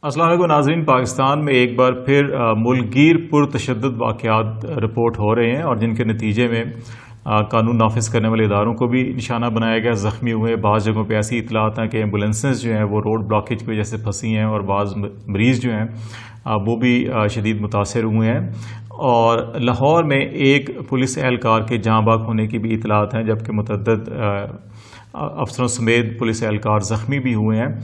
السلام علیکم ناظرین، پاکستان میں ایک بار پھر ملک گیر پرتشدد واقعات رپورٹ ہو رہے ہیں اور جن کے نتیجے میں قانون نافذ کرنے والے اداروں کو بھی نشانہ بنایا گیا، زخمی ہوئے۔ بعض جگہوں پہ ایسی اطلاعات ہیں کہ ایمبولینسز جو ہیں وہ روڈ بلاکیج کی وجہ سے پھنسی ہیں اور بعض مریض جو ہیں وہ بھی شدید متاثر ہوئے ہیں۔ اور لاہور میں ایک پولیس اہلکار کے جاں بحق ہونے کی بھی اطلاعات ہیں، جبکہ متعدد افسروں سمیت پولیس اہلکار زخمی بھی ہوئے ہیں۔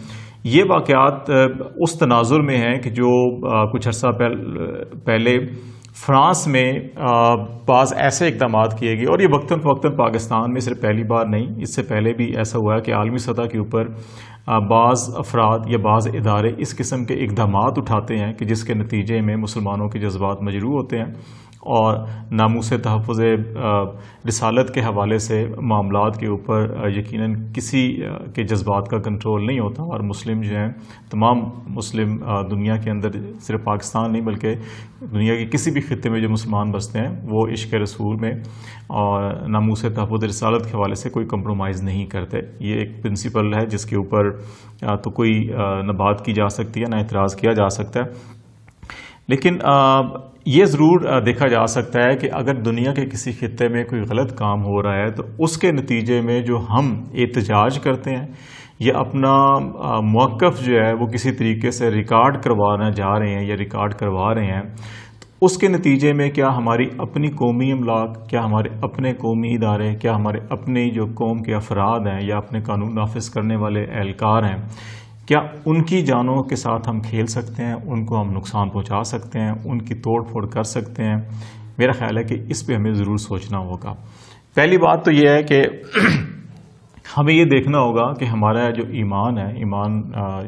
یہ واقعات اس تناظر میں ہیں کہ جو کچھ عرصہ پہلے فرانس میں بعض ایسے اقدامات کیے گئے، اور یہ وقتاً فوقتاً پاکستان میں صرف پہلی بار نہیں، اس سے پہلے بھی ایسا ہوا ہے کہ عالمی سطح کے اوپر بعض افراد یا بعض ادارے اس قسم کے اقدامات اٹھاتے ہیں کہ جس کے نتیجے میں مسلمانوں کے جذبات مجروح ہوتے ہیں اور ناموس تحفظ رسالت کے حوالے سے معاملات کے اوپر یقیناً کسی کے جذبات کا کنٹرول نہیں ہوتا، اور مسلم جو ہیں، تمام مسلم دنیا کے اندر، صرف پاکستان نہیں بلکہ دنیا کے کسی بھی خطے میں جو مسلمان بستے ہیں، وہ عشق رسول میں اور ناموس تحفظ رسالت کے حوالے سے کوئی کمپرومائز نہیں کرتے۔ یہ ایک پرنسپل ہے جس کے اوپر تو کوئی نہ بات کی جا سکتی ہے نہ اعتراض کیا جا سکتا ہے۔ لیکن یہ ضرور دیکھا جا سکتا ہے کہ اگر دنیا کے کسی خطے میں کوئی غلط کام ہو رہا ہے تو اس کے نتیجے میں جو ہم احتجاج کرتے ہیں یا اپنا موقف جو ہے وہ کسی طریقے سے ریکارڈ کروانا جا رہے ہیں یا ریکارڈ کروا رہے ہیں، تو اس کے نتیجے میں کیا ہماری اپنی قومی املاک، کیا ہمارے اپنے قومی ادارے، کیا ہمارے اپنے جو قوم کے افراد ہیں یا اپنے قانون نافذ کرنے والے اہلکار ہیں، کیا ان کی جانوں کے ساتھ ہم کھیل سکتے ہیں، ان کو ہم نقصان پہنچا سکتے ہیں، ان کی توڑ پھوڑ کر سکتے ہیں؟ میرا خیال ہے کہ اس پہ ہمیں ضرور سوچنا ہوگا۔ پہلی بات تو یہ ہے کہ ہمیں یہ دیکھنا ہوگا کہ ہمارا جو ایمان ہے، ایمان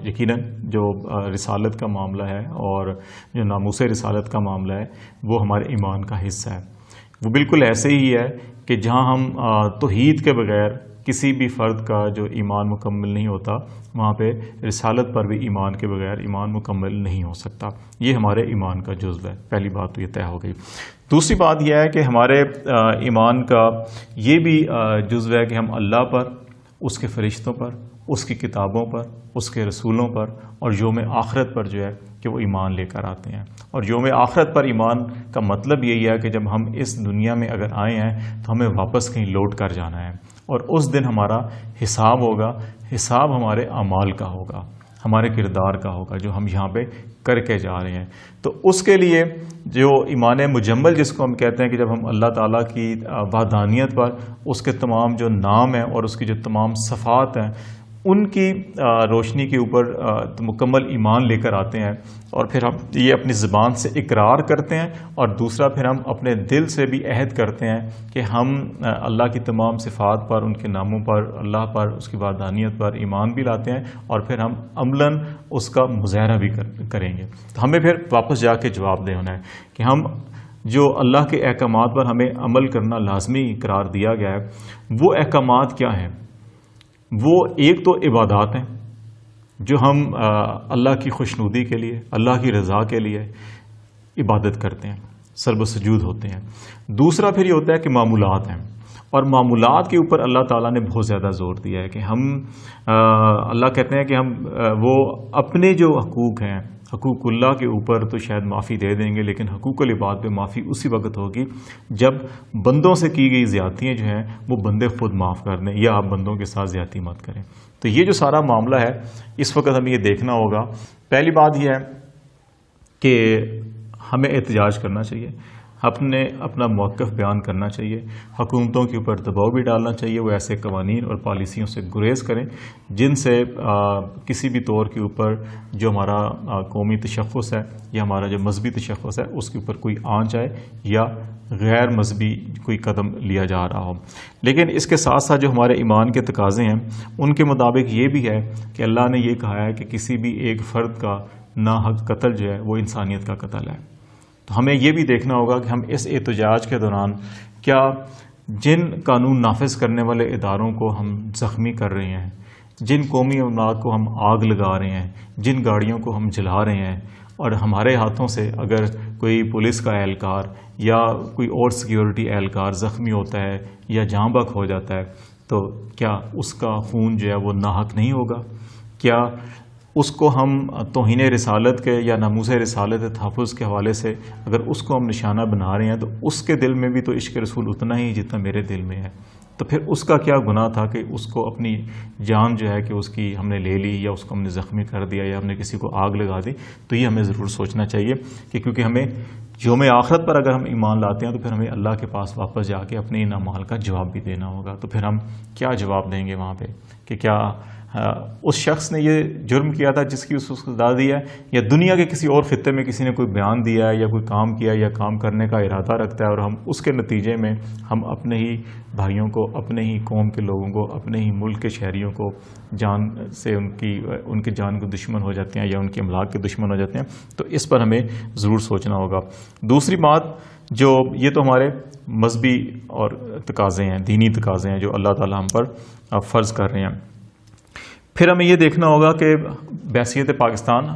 یقیناً جو رسالت کا معاملہ ہے اور جو ناموس رسالت کا معاملہ ہے وہ ہمارے ایمان کا حصہ ہے۔ وہ بالکل ایسے ہی ہے کہ جہاں ہم توحید کے بغیر کسی بھی فرد کا جو ایمان مکمل نہیں ہوتا، وہاں پہ رسالت پر بھی ایمان کے بغیر ایمان مکمل نہیں ہو سکتا۔ یہ ہمارے ایمان کا جزو ہے۔ پہلی بات تو یہ طے ہو گئی۔ دوسری بات یہ ہے کہ ہمارے ایمان کا یہ بھی جزو ہے کہ ہم اللہ پر، اس کے فرشتوں پر، اس کی کتابوں پر، اس کے رسولوں پر اور یوم آخرت پر جو ہے کہ وہ ایمان لے کر آتے ہیں۔ اور یوم آخرت پر ایمان کا مطلب یہی ہے کہ جب ہم اس دنیا میں اگر آئے ہیں تو ہمیں واپس کہیں لوٹ کر جانا ہے، اور اس دن ہمارا حساب ہوگا۔ حساب ہمارے اعمال کا ہوگا، ہمارے کردار کا ہوگا جو ہم یہاں پہ کر کے جا رہے ہیں۔ تو اس کے لیے جو ایمان مجمل جس کو ہم کہتے ہیں کہ جب ہم اللہ تعالیٰ کی وحدانیت پر، اس کے تمام جو نام ہیں اور اس کی جو تمام صفات ہیں ان کی روشنی کے اوپر مکمل ایمان لے کر آتے ہیں، اور پھر ہم یہ اپنی زبان سے اقرار کرتے ہیں، اور دوسرا پھر ہم اپنے دل سے بھی عہد کرتے ہیں کہ ہم اللہ کی تمام صفات پر، ان کے ناموں پر، اللہ پر، اس کی وحدانیت پر ایمان بھی لاتے ہیں، اور پھر ہم عملاً اس کا مظاہرہ بھی کریں گے۔ تو ہمیں پھر واپس جا کے جواب دہ ہونا ہے کہ ہم جو اللہ کے احکامات پر ہمیں عمل کرنا لازمی قرار دیا گیا ہے، وہ احکامات کیا ہیں؟ وہ ایک تو عبادات ہیں جو ہم اللہ کی خوشنودی کے لیے، اللہ کی رضا کے لیے عبادت کرتے ہیں، سجدہ و سجود ہوتے ہیں۔ دوسرا پھر یہ ہوتا ہے کہ معمولات ہیں، اور معمولات کے اوپر اللہ تعالیٰ نے بہت زیادہ زور دیا ہے کہ ہم اللہ کہتے ہیں کہ ہم وہ اپنے جو حقوق ہیں، حقوق اللہ کے اوپر تو شاید معافی دے دیں گے، لیکن حقوق العباد پہ معافی اسی وقت ہوگی جب بندوں سے کی گئی زیادتیاں جو ہیں وہ بندے خود معاف کر دیں، یا آپ بندوں کے ساتھ زیادتی مت کریں۔ تو یہ جو سارا معاملہ ہے اس وقت ہمیں یہ دیکھنا ہوگا۔ پہلی بات یہ ہے کہ ہمیں احتجاج کرنا چاہیے، اپنا موقف بیان کرنا چاہیے، حکومتوں کے اوپر دباؤ بھی ڈالنا چاہیے، وہ ایسے قوانین اور پالیسیوں سے گریز کریں جن سے کسی بھی طور کے اوپر جو ہمارا قومی تشخص ہے یا ہمارا جو مذہبی تشخص ہے اس کے اوپر کوئی آنچ آئے یا غیر مذہبی کوئی قدم لیا جا رہا ہو۔ لیکن اس کے ساتھ ساتھ جو ہمارے ایمان کے تقاضے ہیں ان کے مطابق یہ بھی ہے کہ اللہ نے یہ کہا ہے کہ کسی بھی ایک فرد کا ناحق قتل جو ہے وہ انسانیت کا قتل ہے۔ تو ہمیں یہ بھی دیکھنا ہوگا کہ ہم اس احتجاج کے دوران کیا جن قانون نافذ کرنے والے اداروں کو ہم زخمی کر رہے ہیں، جن قومی املاک کو ہم آگ لگا رہے ہیں، جن گاڑیوں کو ہم جلا رہے ہیں، اور ہمارے ہاتھوں سے اگر کوئی پولیس کا اہلکار یا کوئی اور سیکیورٹی اہلکار زخمی ہوتا ہے یا جاں بحق ہو جاتا ہے تو کیا اس کا خون جو ہے وہ ناحق نہیں ہوگا؟ کیا اس کو ہم توہین رسالت کے یا ناموس رسالت تحفظ کے حوالے سے اگر اس کو ہم نشانہ بنا رہے ہیں تو اس کے دل میں بھی تو عشق رسول اتنا ہی جتنا میرے دل میں ہے. تو پھر اس کا کیا گناہ تھا کہ اس کو اپنی جان جو ہے کہ اس کی ہم نے لے لی یا اس کو ہم نے زخمی کر دیا یا ہم نے کسی کو آگ لگا دی. تو یہ ہمیں ضرور سوچنا چاہیے کہ کیونکہ ہمیں یوم آخرت پر اگر ہم ایمان لاتے ہیں تو پھر ہمیں اللہ کے پاس واپس جا کے اپنے ان اعمال کا جواب بھی دینا ہوگا. تو پھر ہم کیا جواب دیں گے وہاں پہ کہ کیا اس شخص نے یہ جرم کیا تھا جس کی اس کو سزا دی ہے, یا دنیا کے کسی اور خطے میں کسی نے کوئی بیان دیا ہے یا کوئی کام کیا یا کام کرنے کا ارادہ رکھتا ہے اور ہم اس کے نتیجے میں ہم اپنے ہی بھائیوں کو, اپنے ہی قوم کے لوگوں کو, اپنے ہی ملک کے شہریوں کو جان سے ان کی جان کو دشمن ہو جاتے ہیں یا ان کے املاک کے دشمن ہو جاتے ہیں. تو اس پر ہمیں ضرور سوچنا ہوگا. دوسری بات جو یہ تو ہمارے مذہبی اور تقاضے ہیں, دینی تقاضے ہیں جو اللہ تعالی ہم پر فرض کر رہے ہیں. پھر ہمیں یہ دیکھنا ہوگا کہ بحیثیت پاکستان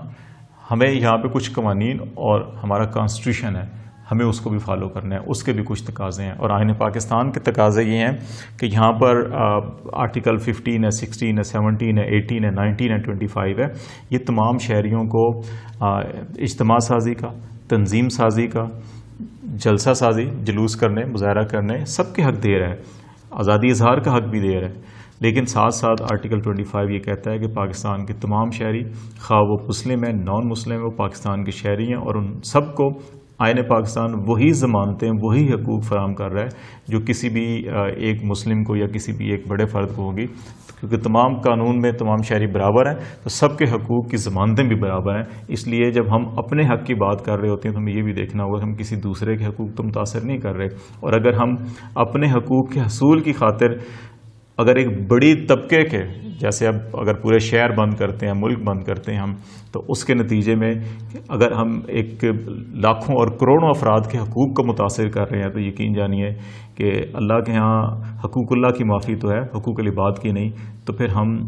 ہمیں یہاں پہ کچھ قوانین اور ہمارا کانسٹیٹیوشن ہے, ہمیں اس کو بھی فالو کرنا ہے, اس کے بھی کچھ تقاضے ہیں. اور آئین پاکستان کے تقاضے یہ ہیں کہ یہاں پر آرٹیکل 15 ہے, 16 ہے, 17 ہے, 18 ہے, 19 ہے, 25 ہے. یہ تمام شہریوں کو اجتماع سازی کا, تنظیم سازی کا, جلسہ سازی, جلوس کرنے, مظاہرہ کرنے سب کے حق دے رہا ہے, آزادی اظہار کا حق بھی دے رہا ہے. لیکن ساتھ ساتھ آرٹیکل 25 یہ کہتا ہے کہ پاکستان کے تمام شہری, خواہ وہ مسلم ہیں, نان مسلم ہیں, وہ پاکستان کے شہری ہیں اور ان سب کو آئین پاکستان وہی ضمانتیں, وہی حقوق فراہم کر رہا ہے جو کسی بھی ایک مسلم کو یا کسی بھی ایک بڑے فرد کو ہوگی. کیونکہ تمام قانون میں تمام شہری برابر ہیں تو سب کے حقوق کی ضمانتیں بھی برابر ہیں. اس لیے جب ہم اپنے حق کی بات کر رہے ہوتے ہیں تو ہمیں یہ بھی دیکھنا ہوگا کہ ہم کسی دوسرے کے حقوق تو متاثر نہیں کر رہے. اور اگر ہم اپنے حقوق کے حصول کی خاطر اگر ایک بڑی طبقے کے, جیسے اب اگر پورے شہر بند کرتے ہیں, ملک بند کرتے ہیں ہم, تو اس کے نتیجے میں اگر ہم ایک لاکھوں اور کروڑوں افراد کے حقوق کو متاثر کر رہے ہیں تو یقین جانیے کہ اللہ کے ہاں حقوق اللہ کی معافی تو ہے, حقوق العباد کی نہیں. تو پھر ہم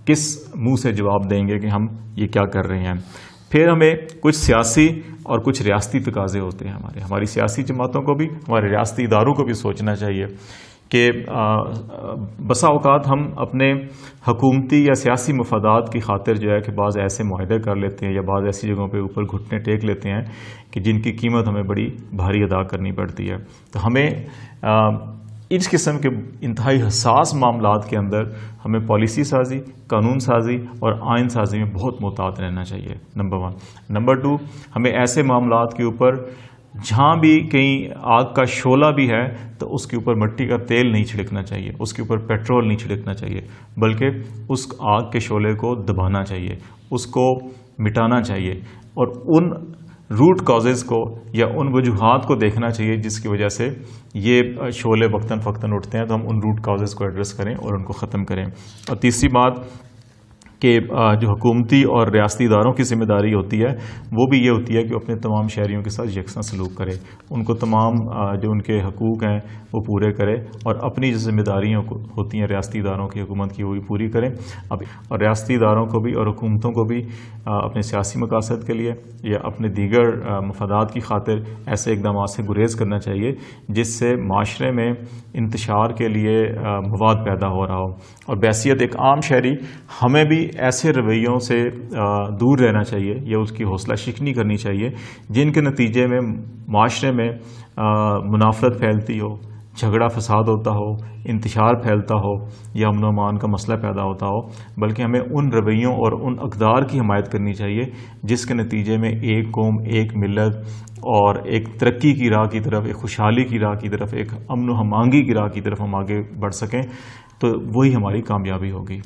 کس منہ سے جواب دیں گے کہ ہم یہ کیا کر رہے ہیں. پھر ہمیں کچھ سیاسی اور کچھ ریاستی تقاضے ہوتے ہیں ہماری سیاسی جماعتوں کو بھی, ہمارے ریاستی اداروں کو بھی سوچنا چاہیے کہ بسا اوقات ہم اپنے حکومتی یا سیاسی مفادات کی خاطر جو ہے کہ بعض ایسے معاہدے کر لیتے ہیں یا بعض ایسی جگہوں پہ اوپر گھٹنے ٹیک لیتے ہیں کہ جن کی قیمت ہمیں بڑی بھاری ادا کرنی پڑتی ہے. تو ہمیں اس قسم کے انتہائی حساس معاملات کے اندر ہمیں پالیسی سازی, قانون سازی اور آئین سازی میں بہت محتاط رہنا چاہیے, نمبر 1. نمبر 2, ہمیں ایسے معاملات کے اوپر جہاں بھی کہیں آگ کا شعلہ بھی ہے تو اس کے اوپر مٹی کا تیل نہیں چھڑکنا چاہیے, اس کے اوپر پیٹرول نہیں چھڑکنا چاہیے, بلکہ اس آگ کے شعلے کو دبانا چاہیے, اس کو مٹانا چاہیے اور ان روٹ کازز کو یا ان وجوہات کو دیکھنا چاہیے جس کی وجہ سے یہ شعلے وقتاً فوقتاً اٹھتے ہیں. تو ہم ان روٹ کازز کو ایڈریس کریں اور ان کو ختم کریں. اور تیسری بات کہ جو حکومتی اور ریاستی اداروں کی ذمہ داری ہوتی ہے وہ بھی یہ ہوتی ہے کہ اپنے تمام شہریوں کے ساتھ یکساں سلوک کرے, ان کو تمام جو ان کے حقوق ہیں وہ پورے کرے اور اپنی جو ذمہ داریاں ہوتی ہیں ریاستی اداروں کی, حکومت کی, وہ بھی پوری کریں. اور ریاستی اداروں کو بھی اور حکومتوں کو بھی اپنے سیاسی مقاصد کے لیے یا اپنے دیگر مفادات کی خاطر ایسے اقدامات سے گریز کرنا چاہیے جس سے معاشرے میں انتشار کے لیے مواد پیدا ہو رہا ہو. اور بحیثیت ایک عام شہری ہمیں بھی ایسے رویوں سے دور رہنا چاہیے یا اس کی حوصلہ شکنی کرنی چاہیے جن کے نتیجے میں معاشرے میں منافرت پھیلتی ہو, جھگڑا فساد ہوتا ہو, انتشار پھیلتا ہو یا امن و امان کا مسئلہ پیدا ہوتا ہو. بلکہ ہمیں ان رویوں اور ان اقدار کی حمایت کرنی چاہیے جس کے نتیجے میں ایک قوم, ایک ملت اور ایک ترقی کی راہ کی طرف, ایک خوشحالی کی راہ کی طرف, ایک امن و ہمانگی کی راہ کی طرف ہم آگے بڑھ سکیں. تو وہی ہماری کامیابی ہوگی.